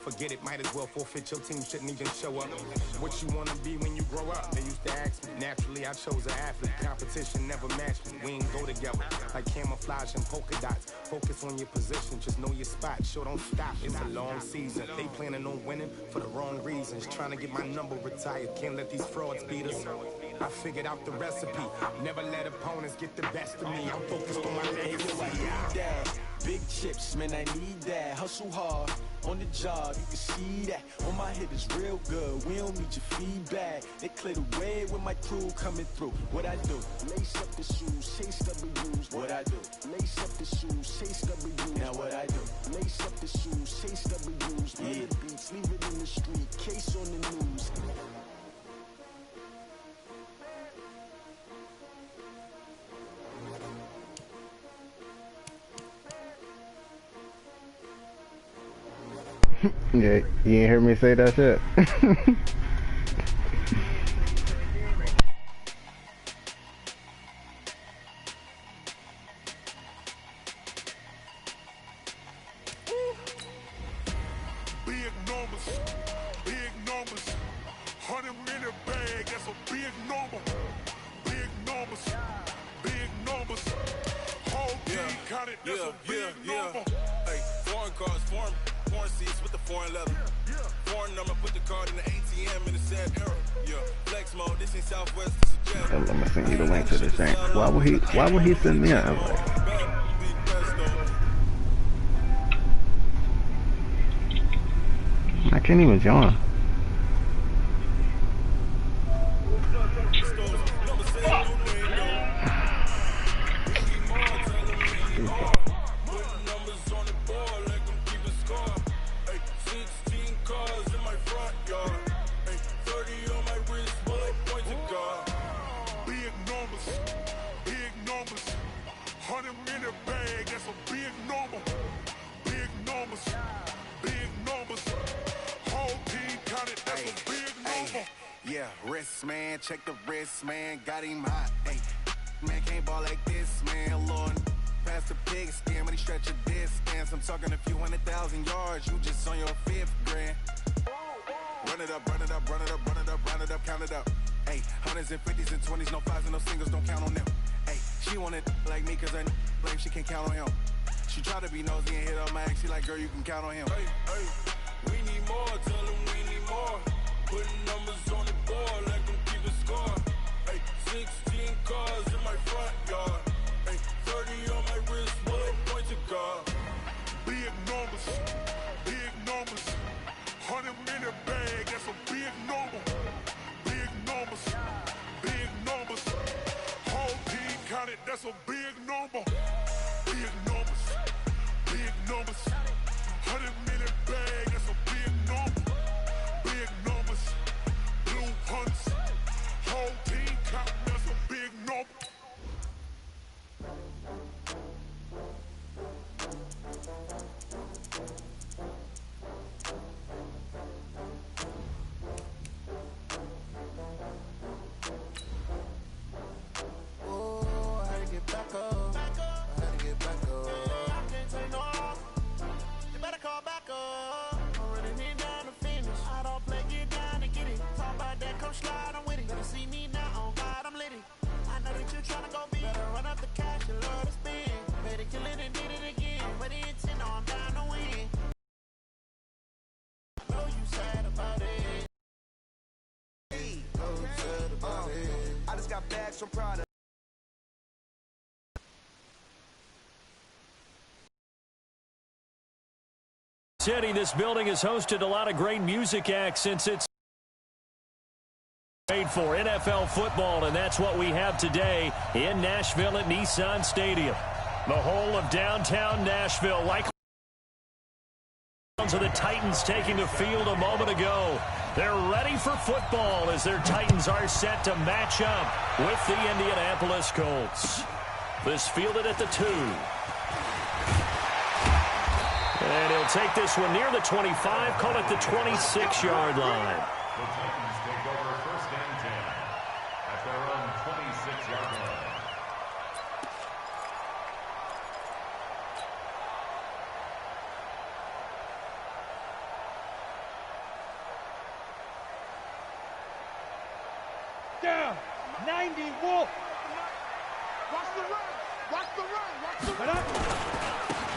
Forget it, might as well forfeit. Your team shouldn't even show up. What you wanna be when you grow up? They used to ask me. Naturally, I chose an athlete. Competition never matched me. We ain't go together like camouflage and polka dots. Focus on your position, just know your spot. Sure, don't stop. It's a long season. They planning on winning for the wrong reasons. Trying to get my number retired. Can't let these frauds beat us. I figured out the recipe. Never let opponents get the best of me. I'm focused on my legacy. Big chips, man, I need that. Hustle hard on the job, you can see that. On my hip is real good. We don't need your feedback. They clear the way with my crew coming through. What I do? Lace up the shoes, chase W's. What I do? Lace up the shoes, chase W's. Now what I do? Lace up the shoes, chase W's. Yeah. The beats, leave it in the street. Case on the news. Yeah, you ain't hear me say that shit. Big numbers, 100-minute bag, that's a big number. Big numbers, whole team counted, that's a big number. Hey, foreign cars, foreign seats with the foreign leather. Foreign number, put the card in the ATM in the sad era. Yeah, flex mode, this ain't Southwest, this is Jet. I'm gonna send you the link to this thing. Why would he send me a like? I can't even join. Big numbers, 100-minute bag, that's a big number. Big numbers, whole team counted, that's a big number. Yeah, wrist man, check the wrist man, got him hot. Hey, man can't ball like this, man. Lord, past the pig skin when he stretch a distance. I'm talking a few 100,000 yards, you just on your 5th grand. Run it up, count it up. Hey, hundreds and 50s and 20s, no 5s and no singles, don't count on them. Hey, she wanted like me cause her like she can't count on him. She tried to be nosy and hit up my ex, she like, girl, you can count on him. Hey, we need more, tell them we need more. Putting numbers on the board, let them keep a score. Hey, 16 cars in my front yard. Hey, 30 on my wrist, bullet point to God. Big numbers, 100-minute bag, that's a big number. Big numbers, whole team counted, that's a big number. Big numbers, 100-minute bag, that's a big number. Big numbers, blue hunts, whole team counted, that's a big number. I just got bags from Prada. City, this building has hosted a lot of great music acts since it's made for NFL football, and that's what we have today in Nashville at Nissan Stadium. The whole of downtown Nashville, like of the Titans taking the field a moment ago. They're ready for football as their Titans are set to match up with the Indianapolis Colts. This fielded at the 2. And he'll take this one near the 25, call it the 26-yard line. The Titans take over 1st and 10 at their own 26-yard line. down. 90 Wolf. Watch the run. Watch the run. Watch the run.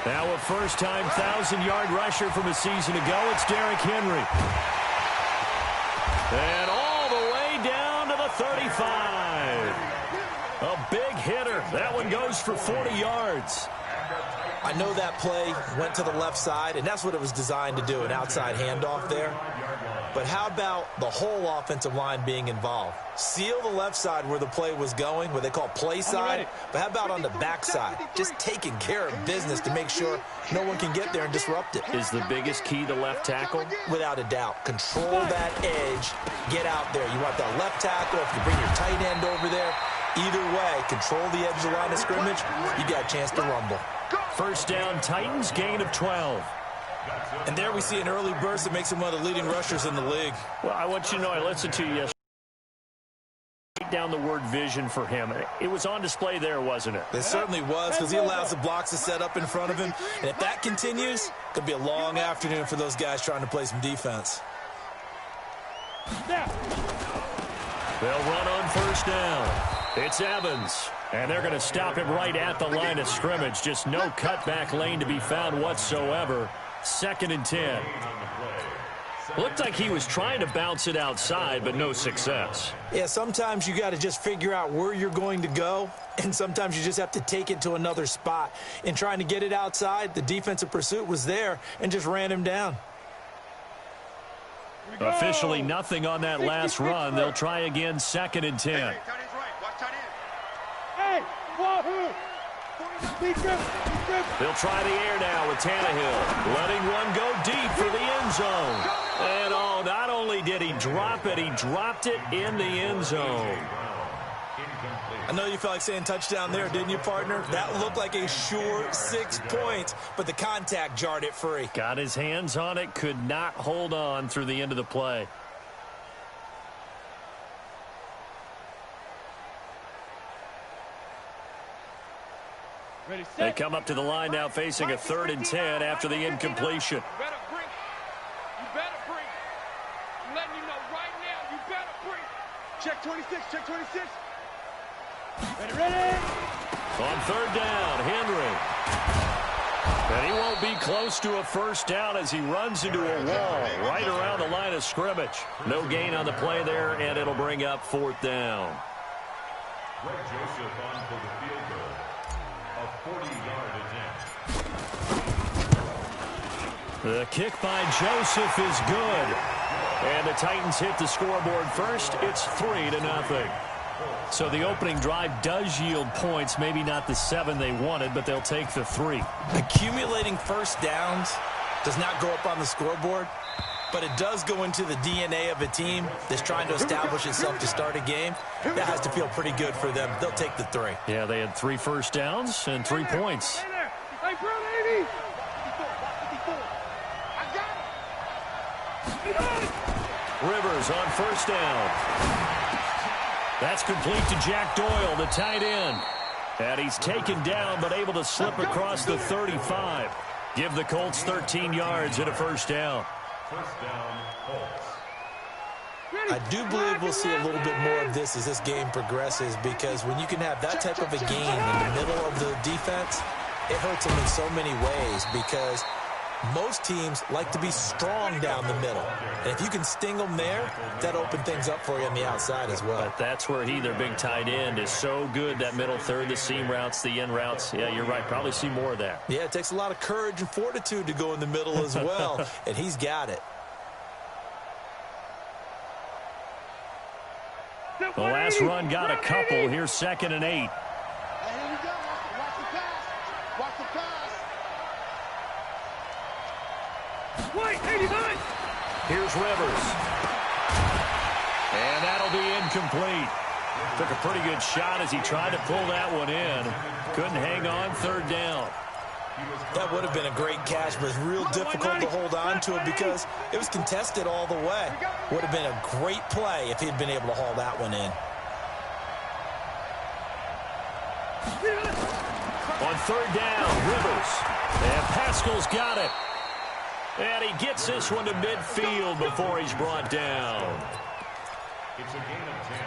Now a first-time 1,000-yard rusher from a season ago. It's Derrick Henry. And all the way down to the 35. A big hitter. That one goes for 40 yards. I know that play went to the left side, and that's what it was designed to do, an outside handoff there. But how about the whole offensive line being involved? Seal the left side where the play was going, what they call play side. But how about on the back side? Just taking care of business to make sure no one can get there and disrupt it. Is the biggest key to left tackle? Without a doubt. Control that edge. Get out there. You want that left tackle. If you bring your tight end over there, either way, control the edge of the line of scrimmage, you got a chance to rumble. First down, Titans, gain of 12. And there we see an early burst that makes him one of the leading rushers in the league. Well, I want you to know, I listened to you yesterday. Down the word vision for him. It was on display there, wasn't it? It certainly was, because he allows the blocks to set up in front of him. And if that continues, it could be a long afternoon for those guys trying to play some defense. They'll run on first down. It's Evans. And they're going to stop him right at the line of scrimmage. Just no cutback lane to be found whatsoever. 2nd and 10. Looked like he was trying to bounce it outside, but no success. Yeah, sometimes you got to just figure out where you're going to go, and sometimes you just have to take it to another spot. In trying to get it outside, the defensive pursuit was there and just ran him down. Officially nothing on that last run. They'll try again, 2nd and 10. They'll try the air now with Tannehill. Letting one go deep for the end zone. And oh, not only did he drop it, he dropped it in the end zone. I know you felt like saying touchdown there, didn't you, partner? That looked like a sure 6 points, but the contact jarred it free. Got his hands on it, could not hold on through the end of the play. They come up to the line now facing a 3rd and 10 after the incompletion. You better bring. I'm letting you know right now, you better bring. Check 26, check 26. Ready. On 3rd down, Henry. And he won't be close to a first down as he runs into a wall right around the line of scrimmage. No gain on the play there, and it'll bring up 4th down. Greg Joseph on for the field goal. A 40-yard attempt. The kick by Joseph is good. And the Titans hit the scoreboard first. It's 3-0. So the opening drive does yield points. Maybe not the 7 they wanted, but they'll take the 3. Accumulating first downs does not go up on the scoreboard, but it does go into the DNA of a team that's trying to establish itself to start a game. That has to feel pretty good for them. They'll take the 3. Yeah, they had 3 first downs and 3 points. Hey, bro, 80. Rivers on first down. That's complete to Jack Doyle, the tight end. And he's taken down, but able to slip across the 35. Give the Colts 13 yards and a first down. First down, Colts. I do believe we'll see a little bit more of this as this game progresses, because when you can have that type of a game in the middle of the defense, it hurts them in so many ways, because most teams like to be strong down the middle. And if you can sting them there, that opens things up for you on the outside as well. But that's where their big tight end, is so good, that middle third, the seam routes, the in routes. Yeah, you're right. Probably see more of that. Yeah, it takes a lot of courage and fortitude to go in the middle as well, and he's got it. The last run got a couple. Here's 2nd and 8. Hey, here we go. Watch the pass. Watch the pass. Wait, 89. Here's Rivers. And that'll be incomplete. Took a pretty good shot as he tried to pull that one in. Couldn't hang on, 3rd down. That would have been a great catch, but it's real difficult to hold on to it because it was contested all the way. Would have been a great play if he'd been able to haul that one in. On 3rd down, Rivers. And Pascal's got it. And he gets this one to midfield before he's brought down. It's a gain of 10.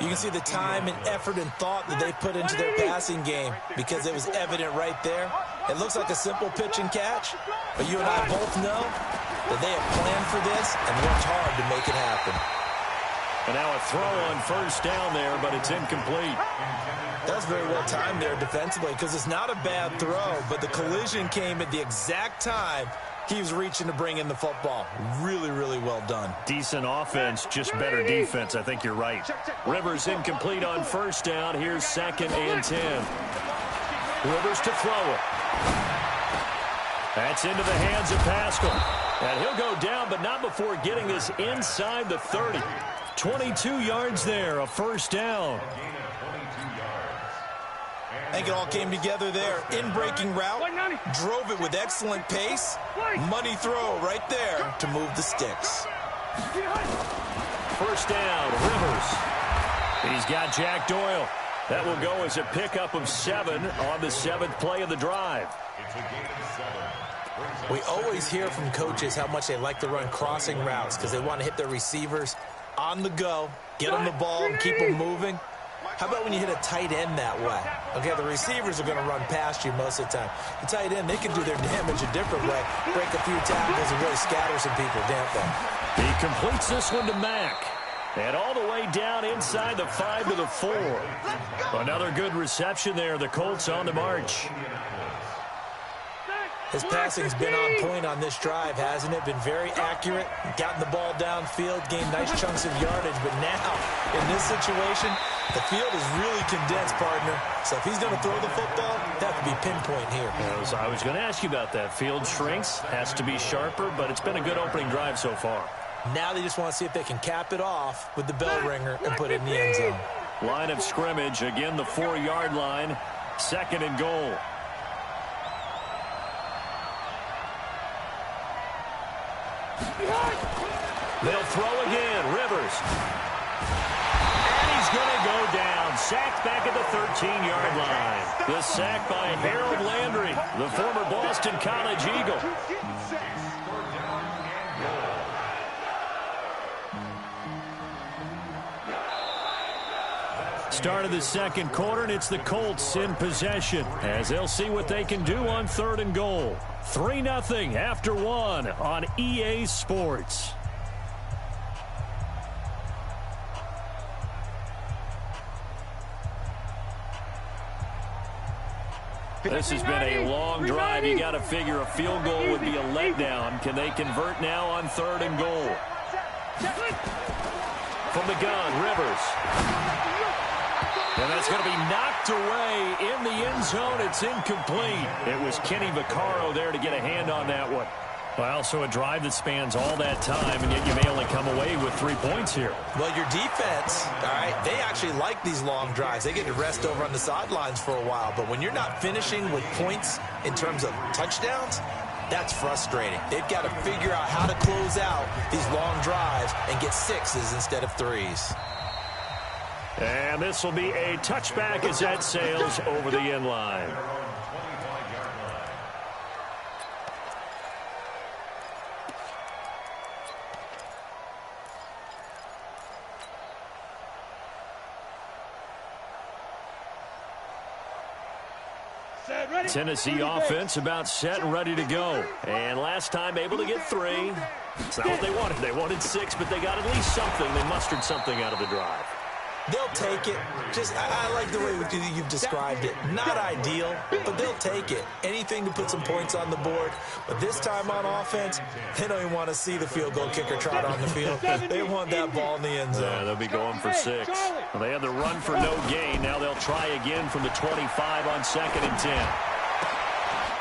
You can see the time and effort and thought that they put into their passing game because it was evident right there. It looks like a simple pitch and catch, but you and I both know that they have planned for this and worked hard to make it happen. And now a throw on first down there, but it's incomplete. That was very well timed there defensively because it's not a bad throw, but the collision came at the exact time he was reaching to bring in the football. Really, really well done. Decent offense, just better defense. I think you're right. Rivers incomplete on first down. Here's 2nd and 10. Rivers to throw it. That's into the hands of Pascal. And he'll go down, but not before getting this inside the 30. 22 yards there, a first down. I think it all came together there. In-breaking route, drove it with excellent pace. Money throw right there to move the sticks. First down, Rivers. He's got Jack Doyle. That will go as a pickup of 7 on the 7th play of the drive. We always hear from coaches how much they like to run crossing routes because they want to hit their receivers on the go, get them the ball, and keep them moving. How about when you hit a tight end that way? Okay, the receivers are going to run past you most of the time. The tight end, they can do their damage a different way, break a few tackles and really scatter some people, can't they? He completes this one to Mack. And all the way down inside the 5 to the 4. Another good reception there. The Colts on the march. His passing's been on point on this drive, hasn't it? Been very accurate, gotten the ball downfield, gained nice chunks of yardage. But now, in this situation, the field is really condensed, partner. So if he's going to throw the football, that would be pinpoint here. I was going to ask you about that. Field shrinks, has to be sharper, but it's been a good opening drive so far. Now they just want to see if they can cap it off with the bell ringer and put it in the end zone. Line of scrimmage, again the 4-yard line, 2nd and goal. They'll throw again, Rivers. And he's going to go down. Sacked back at the 13-yard line. The sack by Harold Landry, the former Boston College Eagle. Start of the 2nd quarter, and it's the Colts in possession as they'll see what they can do on 3rd and goal. 3-0 after 1 on EA Sports. This has been a long drive. You got to figure a field goal would be a letdown. Can they convert now on 3rd and goal? From the gun, Rivers. And that's going to be knocked away in the end zone. It's incomplete. It was Kenny Vaccaro there to get a hand on that one. Well, so a drive that spans all that time, and yet you may only come away with 3 points here. Well, your defense, all right, they actually like these long drives. They get to rest over on the sidelines for a while. But when you're not finishing with points in terms of touchdowns, that's frustrating. They've got to figure out how to close out these long drives and get 6s instead of 3s. And this will be a touchback as that sails over the end line. Tennessee offense about set and ready to go. And last time able to get 3. It's not what they wanted. They wanted 6, but they got at least something. They mustered something out of the drive. They'll take it. I like the way you've described it. Not ideal, but they'll take it. Anything to put some points on the board. But this time on offense, they don't even want to see the field goal kicker trot on the field. They want that ball in the end zone. Yeah, they'll be going for 6. Well, they had the run for no gain. Now they'll try again from the 25 on 2nd and 10.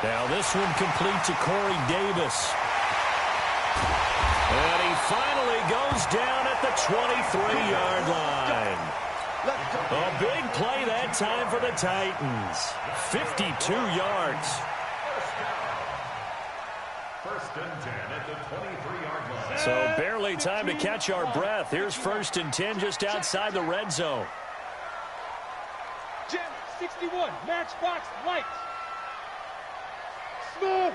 Now this one complete to Corey Davis. And he finally goes down at the 23-yard line. A big play that time for the Titans. 52 yards. First and 10 at the 23-yard line. So barely time to catch our breath. Here's 1st and 10 just outside the red zone. Jet 61, matchbox lights. Smooth.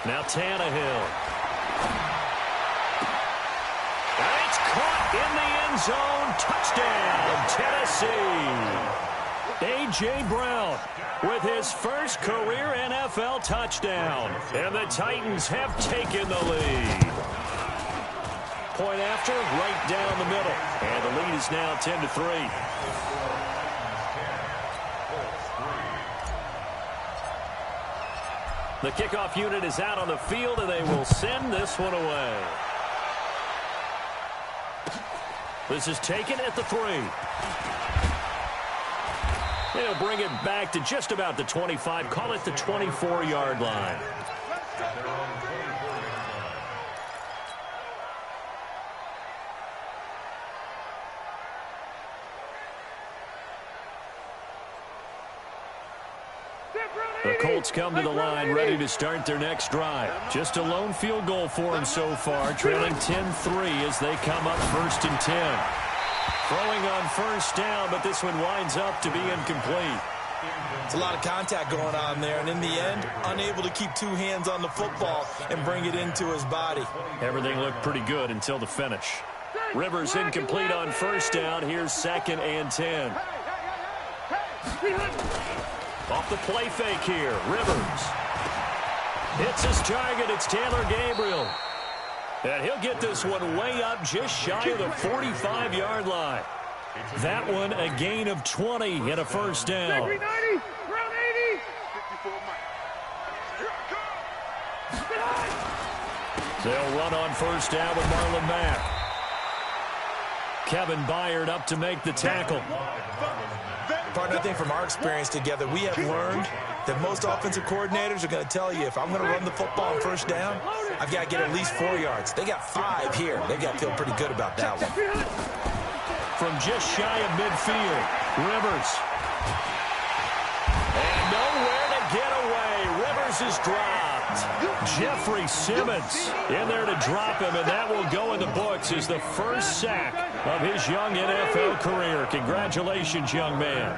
Now Tannehill. And it's caught in the end zone. Touchdown, Tennessee. A.J. Brown with his first career NFL touchdown. And the Titans have taken the lead. Point after, right down the middle. And the lead is now 10-3. The kickoff unit is out on the field, and they will send this one away. This is taken at the 3. They'll bring it back to just about the 25. Call it the 24-yard line. The Colts come to the line, ready to start their next drive. Just a lone field goal for them so far, trailing 10-3 as they come up 1st and 10. Throwing on first down, but this one winds up to be incomplete. It's a lot of contact going on there, and in the end, unable to keep two hands on the football and bring it into his body. Everything looked pretty good until the finish. Rivers incomplete on first down. Here's 2nd and 10. Off the play fake here, Rivers. Hits his target, it's Taylor Gabriel. And he'll get this one way up just shy of the 45-yard line. That one a gain of 20 and a first down. They'll run on first down with Marlon Mack. Kevin Byard up to make the tackle. Partner, I think from our experience together, we have learned that most offensive coordinators are going to tell you, if I'm going to run the football on first down, I've got to get at least 4 yards. They got 5 here. They got to feel pretty good about that one. From just shy of midfield, Rivers. And nowhere to get away. Rivers is dropped. Jeffrey Simmons in there to drop him, and that will go in the books as the first sack of his young NFL career. Congratulations, young man.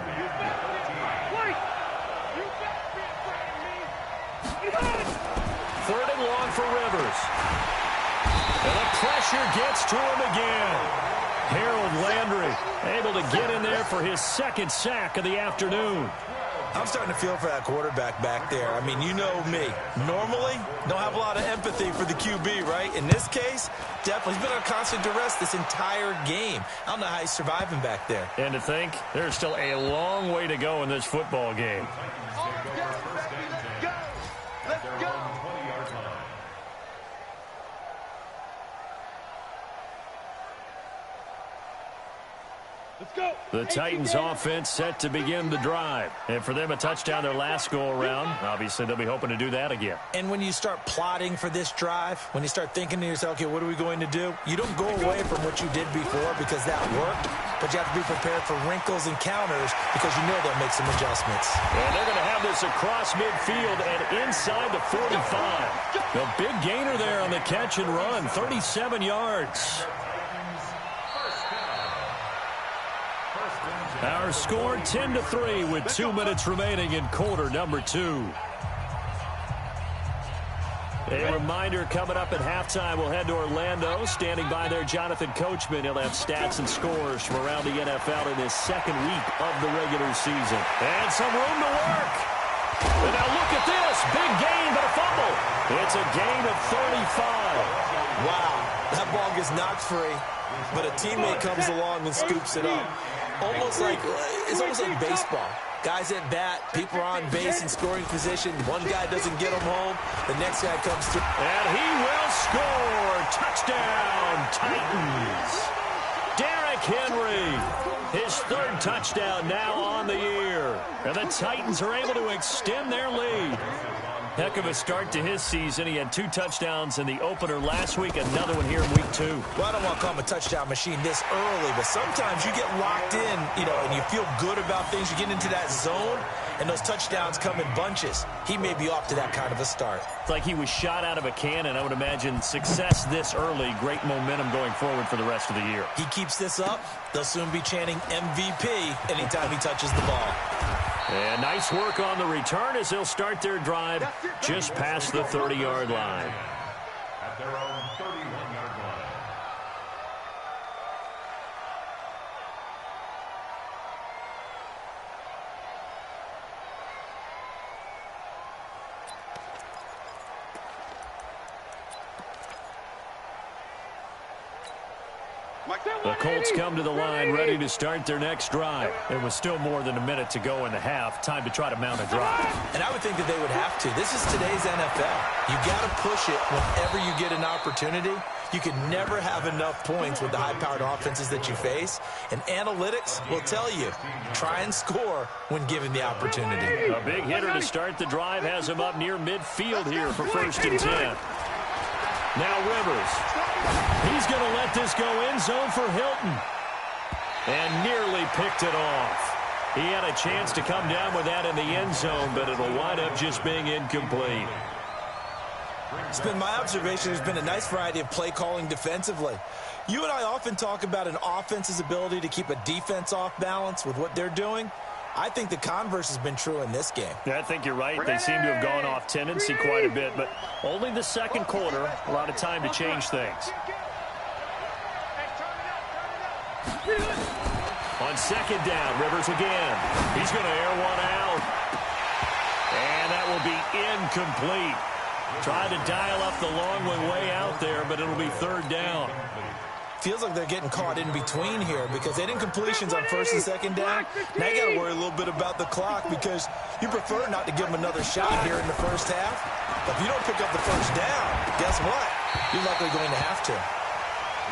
Third and long for Rivers. And the pressure gets to him again. Harold Landry able to get in there for his 2nd sack of the afternoon. I'm starting to feel for that quarterback back there. I mean, you know me. Normally, don't have a lot of empathy for the QB, right? In this case, definitely. He's been on constant duress this entire game. I don't know how he's surviving back there. And to think, there's still a long way to go in this football game. The Titans offense set to begin the drive. And for them, a touchdown their last go-around. Obviously, they'll be hoping to do that again. And when you start plotting for this drive, when you start thinking to yourself, okay, what are we going to do? You don't go away from what you did before because that worked, but you have to be prepared for wrinkles and counters because you know they'll make some adjustments. And they're going to have this across midfield and inside the 45. The big gainer there on the catch and run, 37 yards. Our score 10-3 with 2 minutes remaining in quarter number 2. A reminder coming up at halftime, we'll head to Orlando. Standing by there, Jonathan Coachman. He'll have stats and scores from around the NFL in his 2nd week of the regular season. And some room to work. And now look at this. Big gain, but a fumble. It's a gain of 35. Wow. That ball gets knocked free, but a teammate comes along and scoops it up. It's almost like baseball. Guys at bat, people are on base in scoring position. One guy doesn't get them home. The next guy comes through. And he will score. Touchdown, Titans. Derrick Henry, his 3rd touchdown now on the year. And the Titans are able to extend their lead. Heck of a start to his season. He had 2 touchdowns in the opener last week, another one here in week 2. Well, I don't want to call him a touchdown machine this early, but sometimes you get locked in, and you feel good about things. You get into that zone, and those touchdowns come in bunches. He may be off to that kind of a start. It's like he was shot out of a cannon. I would imagine success this early, great momentum going forward for the rest of the year. He keeps this up, they'll soon be chanting MVP anytime he touches the ball. And nice work on the return as they'll start their drive just past the 30-yard line. at their own 31-yard line. The Colts come to the line ready to start their next drive. It was still more than a minute to go in the half. Time to try to mount a drive. And I would think that they would have to. This is today's NFL. You got to push it whenever you get an opportunity. You can never have enough points with the high-powered offenses that you face. And analytics will tell you, try and score when given the opportunity. A big hitter to start the drive has him up near midfield here for 1st and 10. Now Rivers. He's going to let this go end zone for Hilton. And nearly picked it off. He had a chance to come down with that in the end zone, but it'll wind up just being incomplete. It's been my observation there's been a nice variety of play calling defensively. You and I often talk about an offense's ability to keep a defense off balance with what they're doing. I think the converse has been true in this game. Yeah, I think you're right. They seem to have gone off tendency quite a bit, but only the second quarter, a lot of time to change things. On 2nd down, Rivers again. He's going to air one out. And that will be incomplete. Tried to dial up the long way out there, but it'll be 3rd down. Feels like they're getting caught in between here because they didn't incompletions on 1st and 2nd down. Now you got to worry a little bit about the clock because you prefer not to give them another shot here in the first half. But if you don't pick up the 1st down, guess what? You're likely going to have to.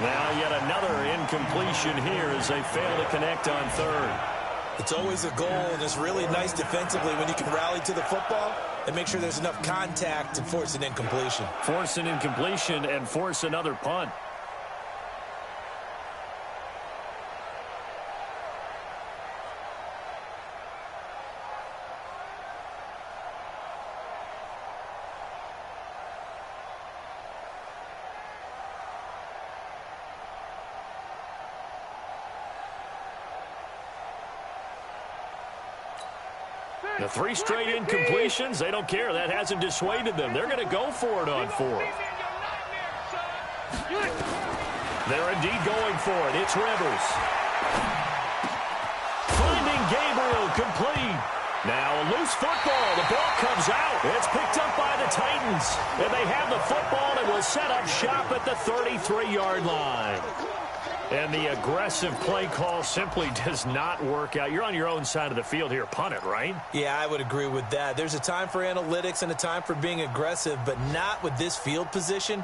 Now yet another incompletion here as they fail to connect on 3rd. It's always a goal, and it's really nice defensively when you can rally to the football and make sure there's enough contact to force an incompletion. Force an incompletion and force another punt. The 3 straight incompletions, they don't care. That hasn't dissuaded them. They're going to go for it on 4th. They're indeed going for it. It's Rivers. Finding Gabriel complete. Now a loose football. The ball comes out. It's picked up by the Titans. And they have the football and will set up shop at the 33-yard line. And the aggressive play call simply does not work out. You're on your own side of the field here. Punt it, right? Yeah, I would agree with that. There's a time for analytics and a time for being aggressive, but not with this field position.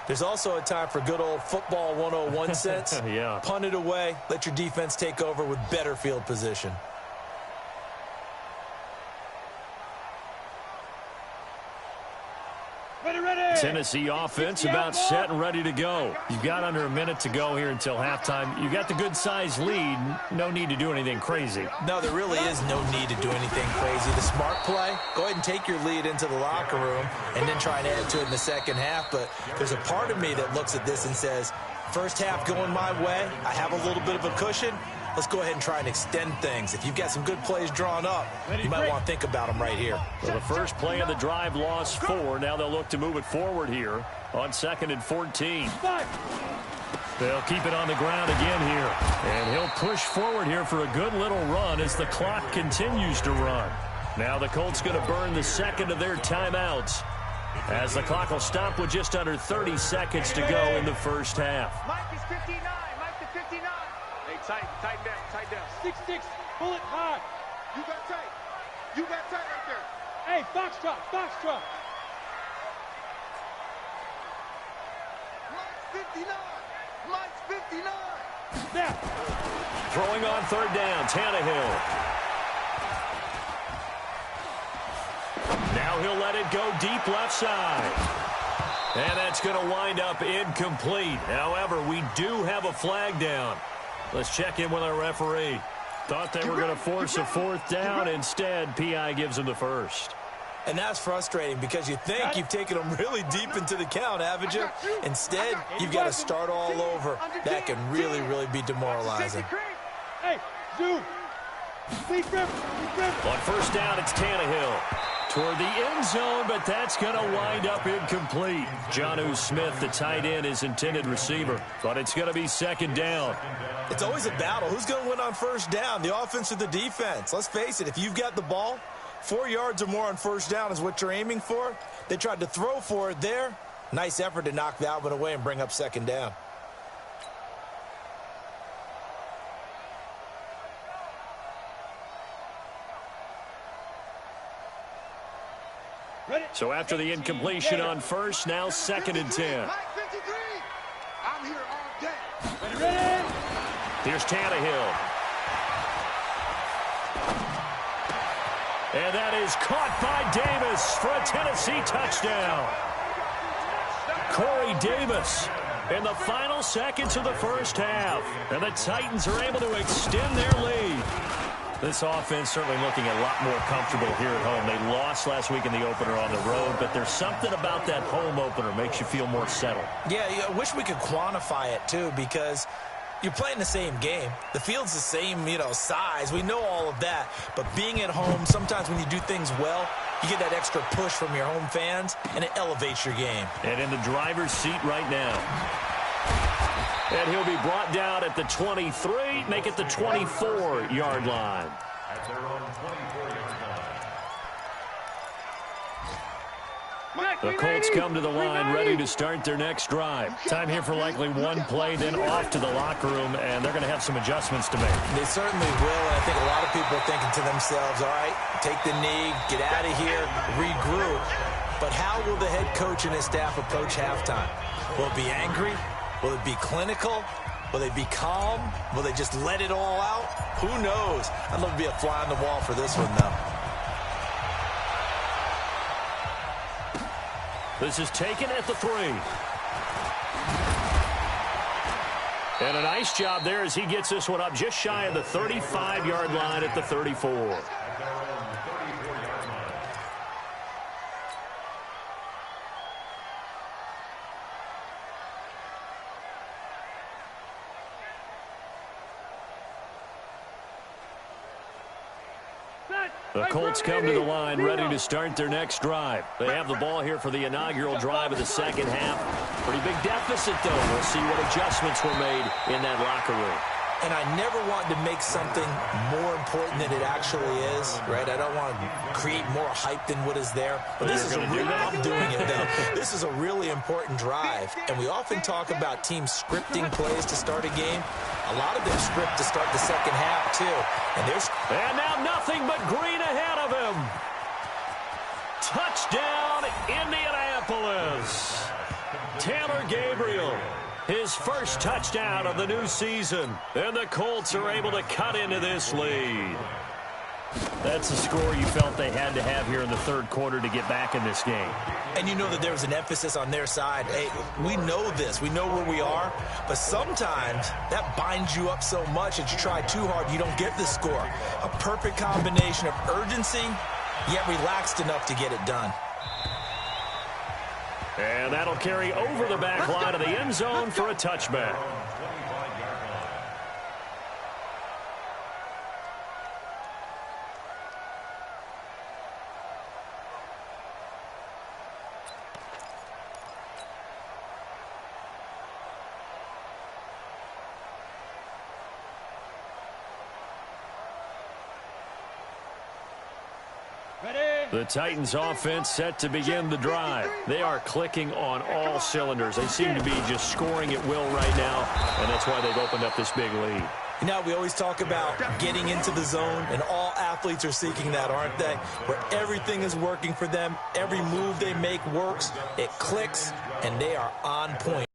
There's also a time for good old football 101 sense. Yeah. Punt it away. Let your defense take over with better field position. Tennessee offense about set and ready to go. You've got under a minute to go here until halftime. You've got the good-sized lead. No need to do anything crazy. No, there really is no need to do anything crazy. The smart play, go ahead and take your lead into the locker room and then try and add to it in the second half. But there's a part of me that looks at this and says, first half going my way, I have a little bit of a cushion. Let's go ahead and try and extend things. If you've got some good plays drawn up, you might want to think about them right here. So the first play of the drive lost 4. Now they'll look to move it forward here on 2nd and 14. They'll keep it on the ground again here. And he'll push forward here for a good little run as the clock continues to run. Now the Colts going to burn the 2nd of their timeouts as the clock will stop with just under 30 seconds to go in the first half. Mike is 59. Mike to 59. Hey, tighten down, tighten down. 6-6, pull it hard. You got tight. You got tight right there. Hey, foxtrot, foxtrot. Mike's 59. Mike's 59. Now. Throwing on 3rd down, Tannehill. Now he'll let it go deep left side. And that's going to wind up incomplete. However, we do have a flag down. Let's check in with our referee. Thought they were going to force a 4th down. Instead, PI gives them the first. And that's frustrating because you think you've taken them really deep into the count, haven't you? Instead, you've got to start all over. That can really, really be demoralizing. Hey, dude. On 1st down, it's Tannehill. toward the end zone, but that's going to wind up incomplete. Jonnu Smith, the tight end, his intended receiver, but it's going to be second down. It's always a battle. Who's going to win on first down, the offense or the defense? Let's face it, if you've got the ball, 4 yards or more on first down is what you're aiming for. They tried to throw for it there. Nice effort to knock that one away and bring up second down. So after the incompletion on first, now second and 10. I'm here all day. Ready? Here's Tannehill. And that is caught by Davis for a Tennessee touchdown. Corey Davis in the final seconds of the first half. And the Titans are able to extend their lead. This offense certainly looking a lot more comfortable here at home. They lost last week in the opener on the road, but there's something about that home opener makes you feel more settled. Yeah, I wish we could quantify it, too, because you're playing the same game. The field's the same, size. We know all of that. But being at home, sometimes when you do things well, you get that extra push from your home fans, and it elevates your game. And in the driver's seat right now. And he'll be brought down at the 23, make it the 24-yard line. At their own 24-yard line. The Colts come to the line ready to start their next drive. Time here for likely one play, then off to the locker room, and they're going to have some adjustments to make. They certainly will, and I think a lot of people are thinking to themselves, all right, take the knee, get out of here, regroup. But how will the head coach and his staff approach halftime? Will it be angry? Will it be clinical? Will they be calm? Will they just let it all out? Who knows? I'd love to be a fly on the wall for this one, though. This is taken at the 3. And a nice job there as he gets this one up just shy of the 35-yard line at the 34. The Colts come to the line ready to start their next drive. They have the ball here for the inaugural drive of the second half. Pretty big deficit, though. We'll see what adjustments were made in that locker room. And I never want to make something more important than it actually is, right? I don't want to create more hype than what is there. But this is I'm doing it, though. This is a really important drive. And we often talk about teams scripting plays to start a game. A lot of them script to start the second half, too. And now nothing but green ahead of him. Touchdown, Indianapolis. Taylor Gabriel. His first touchdown of the new season. And the Colts are able to cut into this lead. That's the score you felt they had to have here in the third quarter to get back in this game. And you know that there was an emphasis on their side. Hey, we know this. We know where we are. But sometimes that binds you up so much that you try too hard, you don't get the score. A perfect combination of urgency, yet relaxed enough to get it done. And that'll carry over the back line of the end zone for a touchback. The Titans offense set to begin the drive. They are clicking on all cylinders. They seem to be just scoring at will right now, and that's why they've opened up this big lead. You know, we always talk about getting into the zone, and all athletes are seeking that, aren't they? Where everything is working for them, every move they make works, it clicks, and they are on point.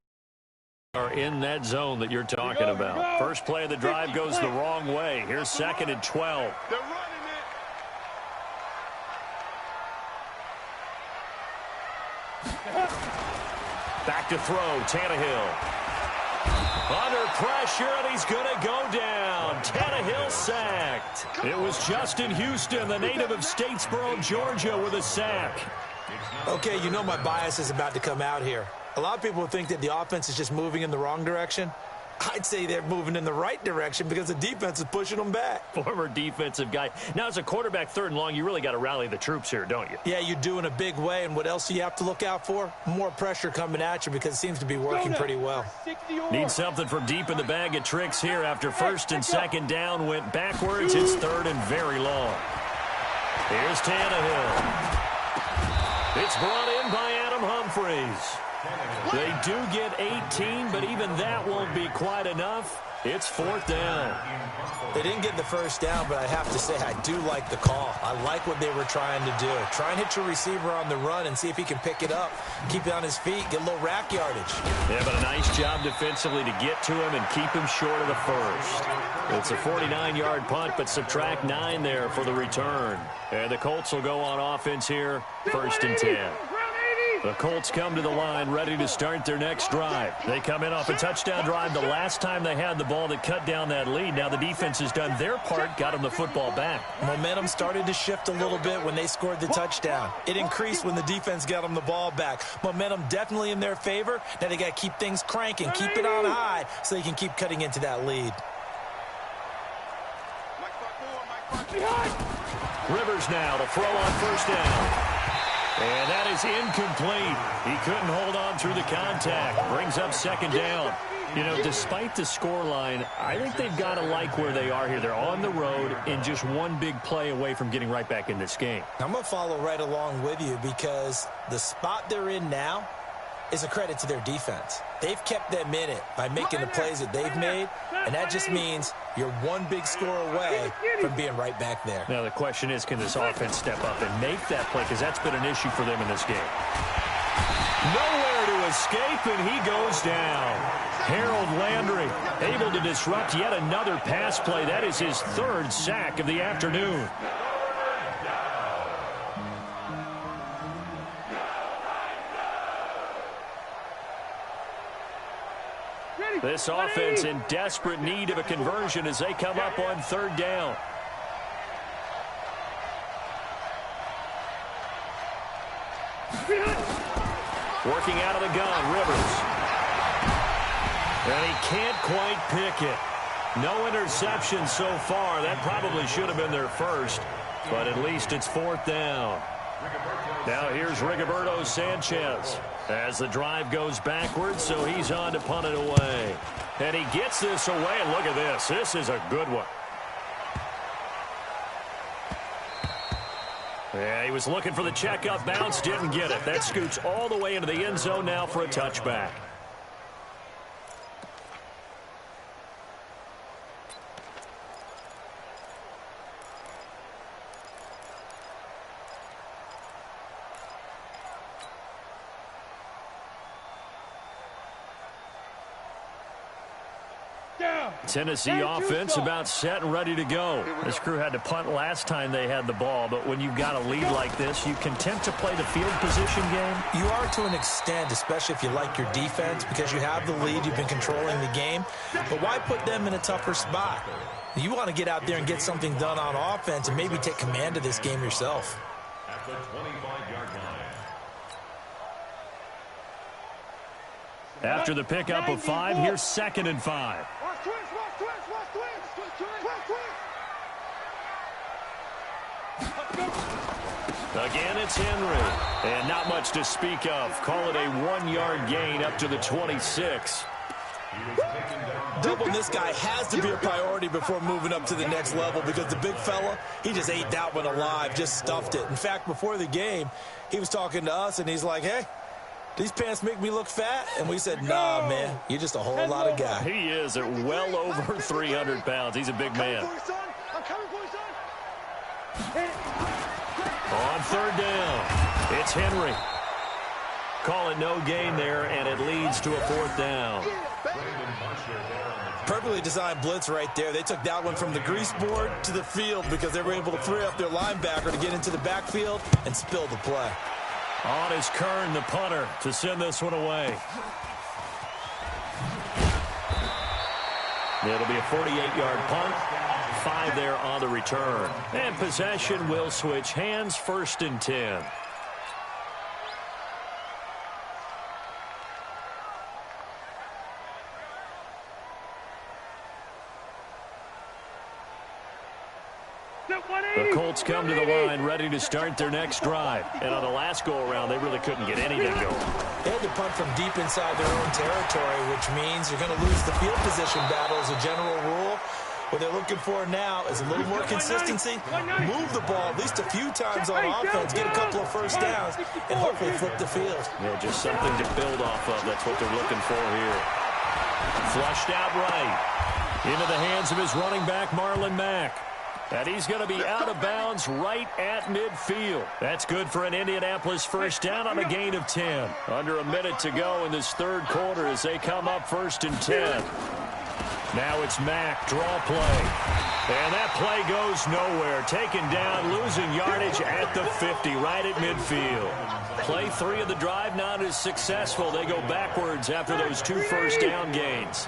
Are in that zone that you're talking about. First play of the drive goes the wrong way. Here's second and 12. Back to throw, Tannehill. Under pressure, and he's going to go down. Tannehill sacked. It was Justin Houston, the native of Statesboro, Georgia, with a sack. Okay, you know my bias is about to come out here. A lot of people think that the offense is just moving in the wrong direction. I'd say they're moving in the right direction because the defense is pushing them back. Former defensive guy. Now, as a quarterback, 3rd and long, you really got to rally the troops here, don't you? Yeah, you do in a big way. And what else do you have to look out for? More pressure coming at you because it seems to be working pretty well. Need something from deep in the bag of tricks here after 1st and 2nd down went backwards. It's 3rd and very long. Here's Tannehill. It's brought in by Adam Humphries. They do get 18, but even that won't be quite enough. It's 4th down. They didn't get the 1st down, but I have to say I do like the call. I like what they were trying to do. Try and hit your receiver on the run and see if he can pick it up. Keep it on his feet, get a little rack yardage. Yeah, but a nice job defensively to get to him and keep him short of the 1st. It's a 49-yard punt, but subtract 9 there for the return. And the Colts will go on offense here, 1st and 10. The Colts come to the line ready to start their next drive. They come in off a touchdown drive the last time they had the ball that cut down that lead. Now the defense has done their part, got them the football back. Momentum started to shift a little bit when they scored the touchdown. It increased when the defense got them the ball back. Momentum definitely in their favor. Now they got to keep things cranking, keep it on high so they can keep cutting into that lead. Rivers now to throw on 1st down. And that is incomplete. He couldn't hold on through the contact. Brings up 2nd down. You know, despite the scoreline, I think they've got to like where they are here. They're on the road and just one big play away from getting right back in this game. I'm going to follow right along with you because the spot they're in now is a credit to their defense. They've kept them in it by making the plays that they've made, and that just means you're one big score away from being right back there. Now the question is, can this offense step up and make that play? Because that's been an issue for them in this game. Nowhere to escape, and he goes down. Harold Landry able to disrupt yet another pass play. That is his 3rd sack of the afternoon. This offense in desperate need of a conversion as they come up on 3rd down. Working out of the gun, Rivers. And he can't quite pick it. No interception so far. That probably should have been their 1st, but at least it's 4th down. Now here's Rigoberto Sanchez as the drive goes backwards, so he's on to punt it away. And he gets this away, and look at this. This is a good one. Yeah, he was looking for the checkup bounce, didn't get it. That scoots all the way into the end zone now for a touchback. Tennessee offense about set and ready to go. This crew had to punt last time they had the ball, but when you've got a lead like this, you content to play the field position game? You are to an extent, especially if you like your defense, because you have the lead, you've been controlling the game. But why put them in a tougher spot? You want to get out there and get something done on offense and maybe take command of this game yourself. At the 25-yard line. After the pickup of 5, here's 2nd and 5. Again, it's Henry. And not much to speak of. Call it a 1-yard gain up to the 26. Doubling this guy has to be a priority before moving up to the next level because the big fella, he just ate that one alive, just stuffed it. In fact, before the game, he was talking to us, and he's like, hey, these pants make me look fat? And we said, nah, man, you're just a whole lot of guy. He is at well over 300 pounds. He's a big man. On 3rd down, it's Henry. Call it no gain there, and it leads to a 4th down. Perfectly designed blitz right there. They took that one from the grease board to the field because they were able to free up their linebacker to get into the backfield and spill the play. On is Kern, the punter, to send this one away. It'll be a 48-yard punt. 5 there on the return. And possession will switch hands, 1st and 10. The Colts come to the line ready to start their next drive. And on the last go-around, they really couldn't get anything going. They had to punt from deep inside their own territory, which means you're going to lose the field position battle as a general rule. What they're looking for now is a little more consistency, move the ball at least a few times on offense, get a couple of first downs, and hopefully flip the field. Yeah, just something to build off of. That's what they're looking for here. Flushed out right. Into the hands of his running back, Marlon Mack. And he's going to be out of bounds right at midfield. That's good for an Indianapolis first down on a gain of 10. Under a minute to go in this third quarter as they come up 1st and 10. Now it's Mack, draw play. And that play goes nowhere. Taken down, losing yardage at the 50, right at midfield. Play 3 of the drive not as successful. They go backwards after those 2 first down gains.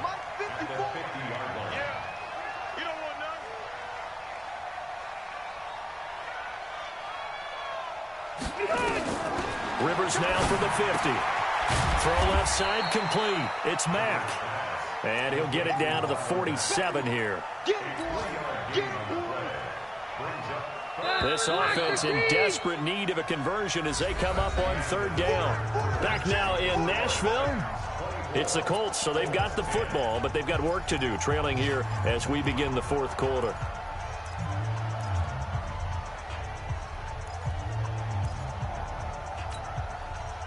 Rivers now for the 50. Throw left side complete. It's Mack. And he'll get it down to the 47 here. This offense in desperate need of a conversion as they come up on 3rd down. Back now in Nashville. It's the Colts, so they've got the football, but they've got work to do, trailing here as we begin the 4th quarter.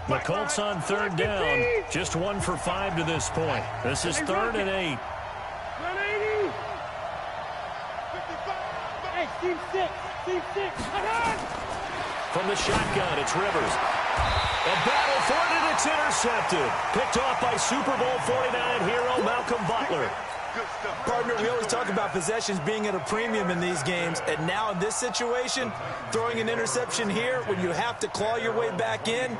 The Colts on 3rd down, just 1 for 5 to this point. This is 3rd and 8. From the shotgun, it's Rivers. A battle for it, and it's intercepted. Picked off by Super Bowl 49 hero Malcolm Butler. Partner, we always talk about possessions being at a premium in these games, and now in this situation, throwing an interception here when you have to claw your way back in,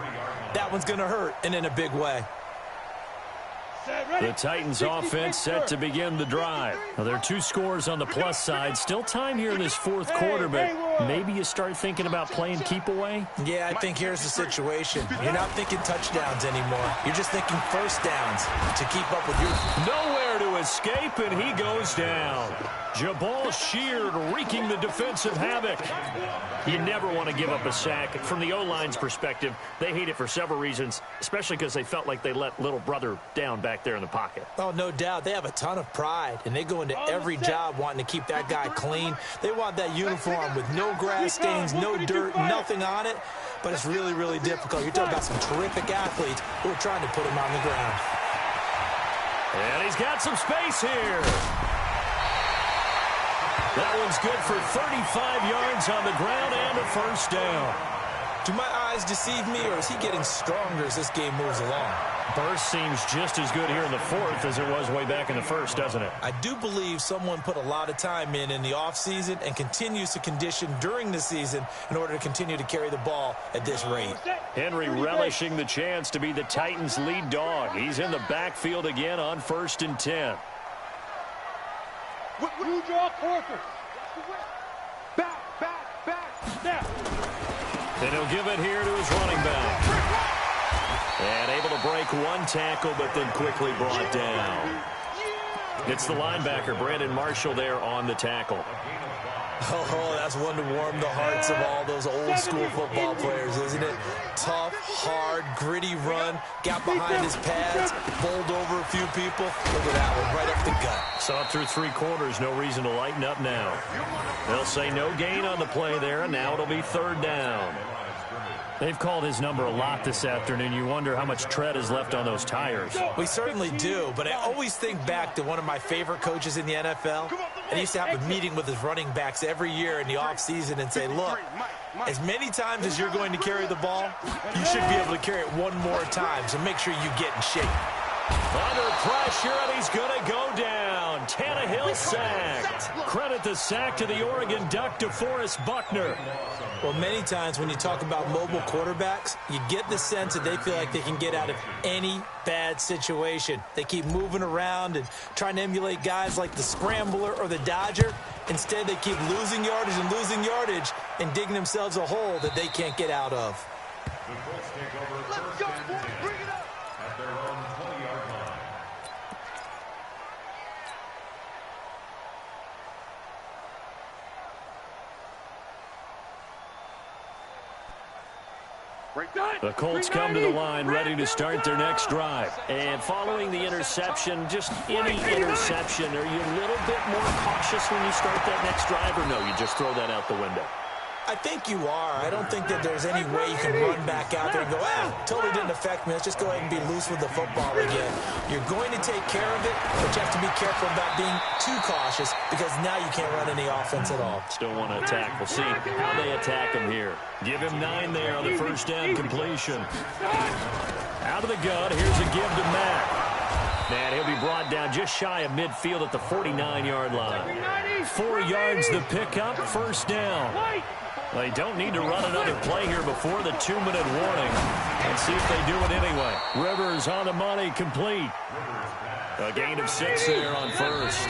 that one's going to hurt, and in a big way. The Titans offense set to begin the drive. Now, there are 2 scores on the plus side. Still time here in this 4th quarter, but maybe you start thinking about playing keep away? Yeah, I think here's the situation. You're not thinking touchdowns anymore. You're just thinking first downs to keep up with your... Nowhere to escape, and he goes down. Jabal Sheard wreaking the defensive havoc. You never want to give up a sack. From the O-line's perspective, they hate it for several reasons, especially because they felt like they let little brother down back there in the pocket. Oh, no doubt. They have a ton of pride, and they go into every job wanting to keep that guy clean. They want that uniform with no grass stains, no dirt, nothing on it, but it's really, really difficult. You're talking about some terrific athletes who are trying to put him on the ground. And he's got some space here. That one's good for 35 yards on the ground and a first down. Do my eyes deceive me, or is he getting stronger as this game moves along? Burst seems just as good here in the 4th as it was way back in the 1st, doesn't it? I do believe someone put a lot of time in the offseason and continues to condition during the season in order to continue to carry the ball at this rate. Henry relishing the chance to be the Titans' lead dog. He's in the backfield again on 1st and 10. You draw Corker. Back. Snap. And he'll give it here to his running back. And able to break 1 tackle, but then quickly brought down. It's the linebacker, Brandon Marshall, there on the tackle. Oh, that's one to warm the hearts of all those old-school football players, isn't it? Tough, hard, gritty run, got behind his pads, bowled over a few people. Look at that one, right up the gut. Saw it through 3 quarters, no reason to lighten up now. They'll say no gain on the play there, and now it'll be 3rd down. They've called his number a lot this afternoon. You wonder how much tread is left on those tires. We certainly do, but I always think back to one of my favorite coaches in the NFL. And he used to have a meeting with his running backs every year in the offseason and say, look, as many times as you're going to carry the ball, you should be able to carry it 1 more time, so make sure you get in shape. Under pressure, and he's going to go down. Tannehill sacked. Credit the sack to the Oregon Duck, DeForest Buckner. Well, many times when you talk about mobile quarterbacks, you get the sense that they feel like they can get out of any bad situation. They keep moving around and trying to emulate guys like the Scrambler or the Dodger. Instead, they keep losing yardage and digging themselves a hole that they can't get out of. Let's go, boy. Bring it up. At their own 20-yard line. The Colts come to the line ready to start their next drive. And following the interception, just any interception, are you a little bit more cautious when you start that next drive, or no, you just throw that out the window? I think you are. I don't think that there's any way you can run back out there and go, totally didn't affect me. Let's just go ahead and be loose with the football again. You're going to take care of it, but you have to be careful about being too cautious because now you can't run any offense at all. Still want to attack. We'll see how they attack him here. Give him 9 there on the first down completion. Out of the gun, here's a give to Mack. And he'll be brought down just shy of midfield at the 49-yard line. 4 yards the pickup, first down. They don't need to run another play here before the 2-minute warning. Let's see if they do it anyway. Rivers on the money, complete. A gain of 6 there on first.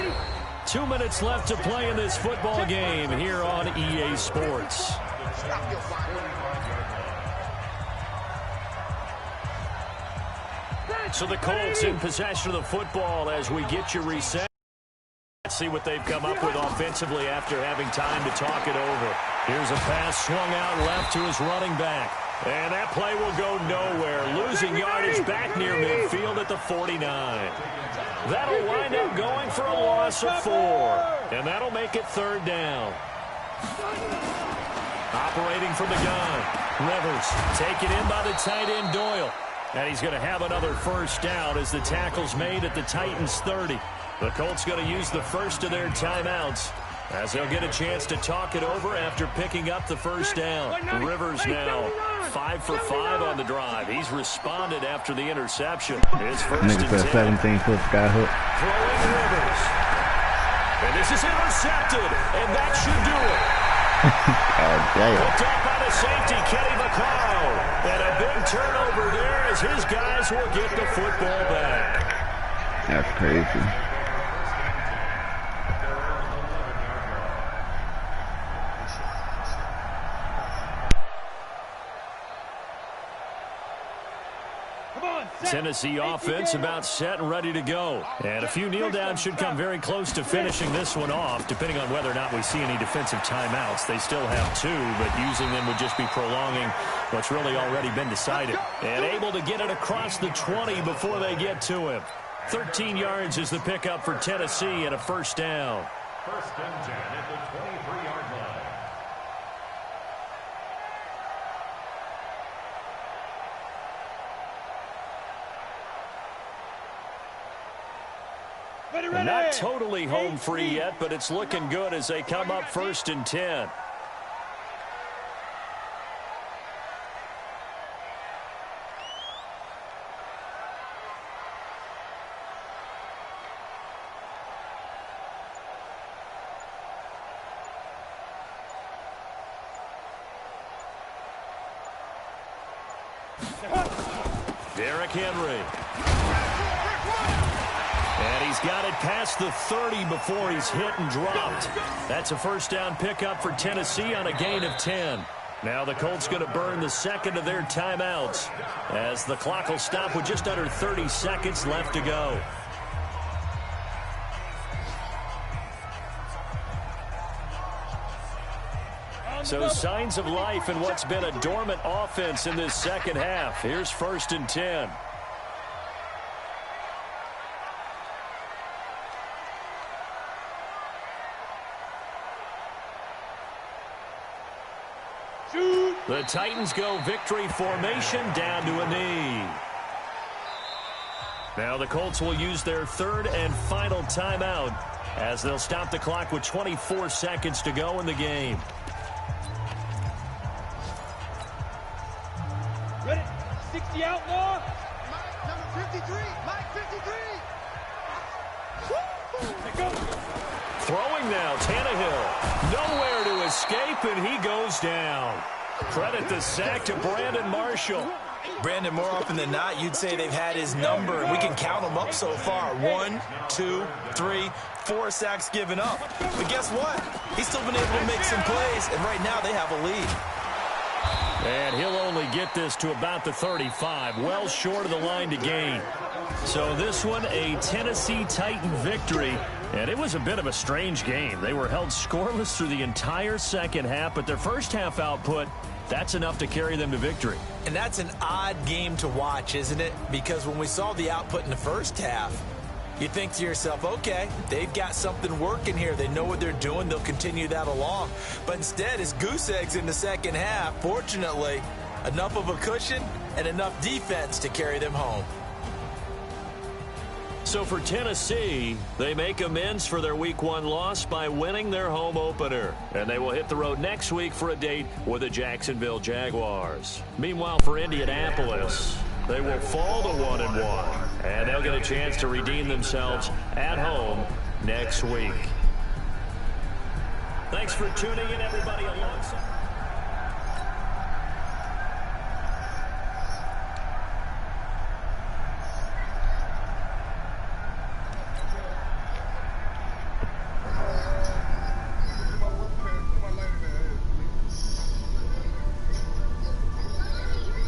2 minutes left to play in this football game here on EA Sports. So the Colts in possession of the football as we get you reset. Let's see what they've come up with offensively after having time to talk it over. Here's a pass swung out left to his running back. And that play will go nowhere. Losing yardage back near midfield at the 49. That'll wind up going for a loss of 4. And that'll make it 3rd down. Operating from the gun. Rivers taken in by the tight end Doyle. And he's going to have another first down as the tackle's made at the Titans 30. The Colts going to use the first of their timeouts as they'll get a chance to talk it over after picking up the first down. Rivers now 5 for 5 on the drive. He's responded after the interception. His first and 10. 17-foot skyhook. Throwing Rivers. And this is intercepted, and that should do it. God damn. Picked up by the safety, Kenny McLeod. And a big turnover there as his guys will get the football back. That's crazy. Tennessee offense about set and ready to go. And a few kneel downs should come very close to finishing this one off, depending on whether or not we see any defensive timeouts. They still have 2, but using them would just be prolonging what's really already been decided. And able to get it across the 20 before they get to him. 13 yards is the pickup for Tennessee and a first down. First and 10 at the 23-yard line. Not totally home free yet, but it's looking good as they come up first and 10. Derrick Henry. And he's got it past the 30 before he's hit and dropped. That's a first down pickup for Tennessee on a gain of 10. Now the Colts going to burn the second of their timeouts as the clock will stop with just under 30 seconds left to go. So signs of life in what's been a dormant offense in this second half. Here's first and 10. The Titans go victory formation down to a knee. Now the Colts will use their 3rd and final timeout as they'll stop the clock with 24 seconds to go in the game. Ready? 60 outlaw. Mike, number 53. Mike, 53. Throwing now, Tannehill. Nowhere to escape, and he goes down. Credit the sack to Brandon Marshall. Brandon, more often than not, you'd say they've had his number, and we can count them up so far. 1, 2, 3, 4 sacks given up. But guess what? He's still been able to make some plays, and right now they have a lead. And he'll only get this to about the 35, well short of the line to gain. So this one, a Tennessee Titan victory. And it was a bit of a strange game. They were held scoreless through the entire second half, but their first half output That's enough to carry them to victory. And that's an odd game to watch, isn't it? Because when we saw the output in the first half, you think to yourself, okay, they've got something working here. They know what they're doing. They'll continue that along. But instead, it's goose eggs in the second half. Fortunately, enough of a cushion and enough defense to carry them home. So for Tennessee, they make amends for their Week 1 loss by winning their home opener. And they will hit the road next week for a date with the Jacksonville Jaguars. Meanwhile, for Indianapolis, they will fall to 1-1. And they'll get a chance to redeem themselves at home next week. Thanks for tuning in, everybody. Alongside